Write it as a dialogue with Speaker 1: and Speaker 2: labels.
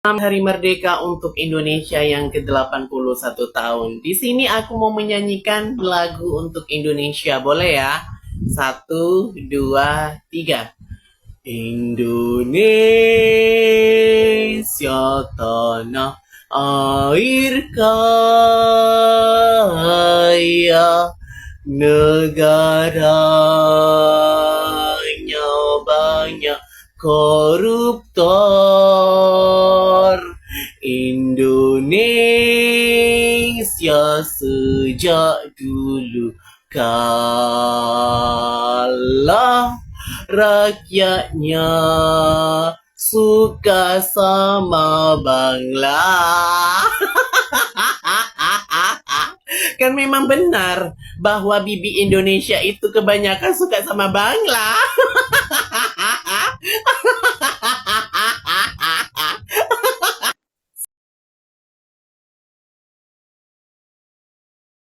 Speaker 1: Hari Merdeka untuk Indonesia yang ke-81 tahun. Di sini aku mau menyanyikan lagu untuk Indonesia. Boleh ya? 1, 2, 3. Indonesia tanah air kaya, negaranya banyak koruptor. Indonesia sejak dulu kala rakyatnya suka sama Bangla. Kan memang benar bahwa Bibi Indonesia itu kebanyakan suka sama Bangla.